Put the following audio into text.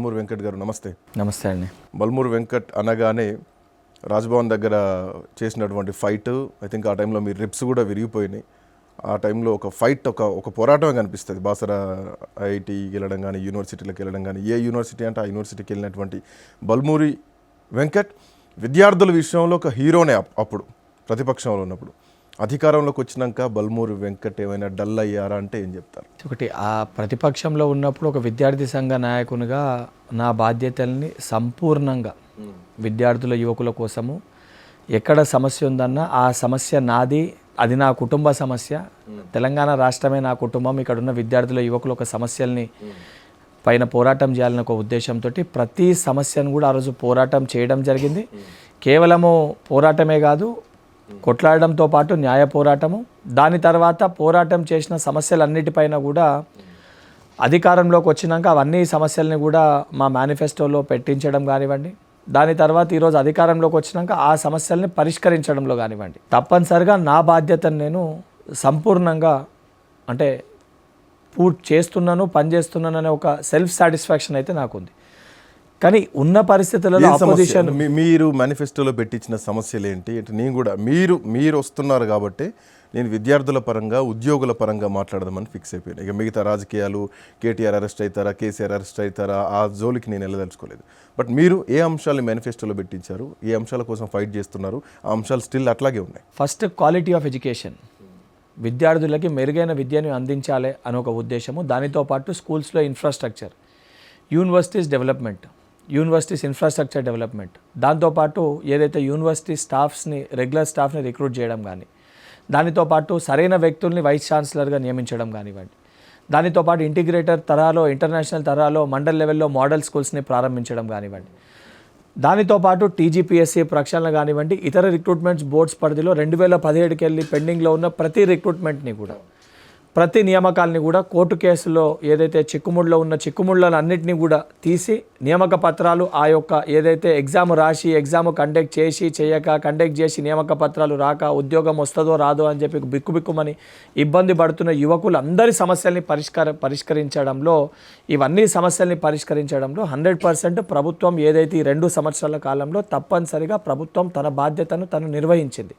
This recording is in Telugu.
బల్మూరు వెంకట్ గారు నమస్తే. నమస్తే అండి. బల్మూరు వెంకట్ అనగానే రాజ్భవన్ దగ్గర చేసినటువంటి ఫైట్, ఐ థింక్ ఆ టైంలో మీ రిప్స్ కూడా విరిగిపోయినాయి. ఆ టైంలో ఒక ఫైట్, ఒక పోరాటమే కనిపిస్తుంది. బాసరా ఐఐటీకి వెళ్ళడం కానీ, యూనివర్సిటీలకు వెళ్ళడం కానీ, ఏ యూనివర్సిటీ అంటే ఆ యూనివర్సిటీకి వెళ్ళినటువంటి బల్మూరి వెంకట్ విద్యార్థుల విషయంలో ఒక హీరోనే. అప్పుడు ప్రతిపక్షంలో ఉన్నప్పుడు, అధికారంలోకి వచ్చినాక బల్మూరి వెంకట్ ఏమైనా డల్ అయ్యారా అంటే ఏం చెప్తారు? ఒకటి, ఆ ప్రతిపక్షంలో ఉన్నప్పుడు ఒక విద్యార్థి సంఘ నాయకునిగా నా బాధ్యతల్ని సంపూర్ణంగా విద్యార్థుల యువకుల కోసము ఎక్కడ సమస్య ఉందన్నా ఆ సమస్య నాది, అది నా కుటుంబ సమస్య. తెలంగాణ రాష్ట్రమే నా కుటుంబం. ఇక్కడ ఉన్న విద్యార్థుల యువకుల ఒక సమస్యల్ని పైన పోరాటం చేయాలనే ఒక ఉద్దేశంతో ప్రతి సమస్యను కూడా ఆ రోజు పోరాటం చేయడం జరిగింది. కేవలము పోరాటమే కాదు, కొట్లాడడంతో పాటు న్యాయ పోరాటము. దాని తర్వాత పోరాటం చేసిన సమస్యలన్నిటిపైన కూడా అధికారంలోకి వచ్చినాక అవన్నీ సమస్యల్ని కూడా మా మేనిఫెస్టోలో పెట్టించడం కానివ్వండి, దాని తర్వాత ఈరోజు అధికారంలోకి వచ్చినాక ఆ సమస్యల్ని పరిష్కరించడంలో కానివ్వండి, తప్పనిసరిగా నా బాధ్యతను నేను సంపూర్ణంగా అంటే పూర్తి చేస్తున్నాను, పనిచేస్తున్నాను అనే ఒక సెల్ఫ్ సాటిస్ఫాక్షన్ అయితే నాకుంది. కానీ ఉన్న పరిస్థితులలో ఆపోజిషన్, మీరు మేనిఫెస్టోలో పెట్టించిన సమస్యలు ఏంటి అంటే, నేను కూడా మీరు వస్తున్నారు కాబట్టి నేను విద్యార్థుల పరంగా, ఉద్యోగుల పరంగా మాట్లాడదామని ఫిక్స్ అయిపోయాను. ఇక మిగతా రాజకీయాలు, కేటీఆర్ అరెస్ట్ అవుతారా, కేసీఆర్ అరెస్ట్ అవుతారా, ఆ జోలికి నేను వెళ్ళదలుచుకోలేదు. బట్ మీరు ఏ అంశాలు మేనిఫెస్టోలో పెట్టించారు, ఏ అంశాల కోసం ఫైట్ చేస్తున్నారు, ఆ అంశాలు స్టిల్ అట్లాగే ఉన్నాయి. ఫస్ట్ క్వాలిటీ ఆఫ్ ఎడ్యుకేషన్, విద్యార్థులకి మెరుగైన విద్యను అందించాలి అని ఒక ఉద్దేశము. దానితో పాటు స్కూల్స్లో infrastructure, universities development, universities infrastructure development, దాంతోపాటు ఏదైతే యూనివర్సిటీ స్టాఫ్స్ని, రెగ్యులర్ స్టాఫ్ని రిక్రూట్ చేయడం కానీ, దానితో పాటు సరైన వ్యక్తుల్ని వైస్ ఛాన్సలర్గా నియమించడం కానివ్వండి, దానితో పాటు ఇంటిగ్రేటర్ తరహాలో, ఇంటర్నేషనల్ తరహాలో మండల్ లెవెల్లో మోడల్ స్కూల్స్ని ప్రారంభించడం కానివ్వండి, దానితో పాటు టీజీపీఎస్సీ ప్రక్షాళన కానివ్వండి, ఇతర రిక్రూట్మెంట్స్ బోర్డ్స్ పరిధిలో 2017కి వెళ్ళి పెండింగ్లో ఉన్న ప్రతి రిక్రూట్మెంట్ని కూడా, ప్రతి నియామకాలని కూడా కోర్టు కేసులో ఏదైతే చిక్కుముడిలో ఉన్న చిక్కుముళ్ళను అన్నింటినీ కూడా తీసి నియామక పత్రాలు, ఆ యొక్క ఏదైతే ఎగ్జామ్ రాసి, ఎగ్జామ్ కండక్ట్ చేసి చేయక, కండక్ట్ చేసి నియామక పత్రాలు రాక, ఉద్యోగం వస్తుందో రాదో అని చెప్పి బిక్కుబిక్కుమని ఇబ్బంది పడుతున్న యువకులందరి సమస్యల్ని పరిష్కరించడంలో, ఇవన్నీ సమస్యల్ని పరిష్కరించడంలో 100% ప్రభుత్వం ఏదైతే ఈ 2 సంవత్సరాల కాలంలో తప్పనిసరిగా ప్రభుత్వం తన బాధ్యతను తను నిర్వహించింది.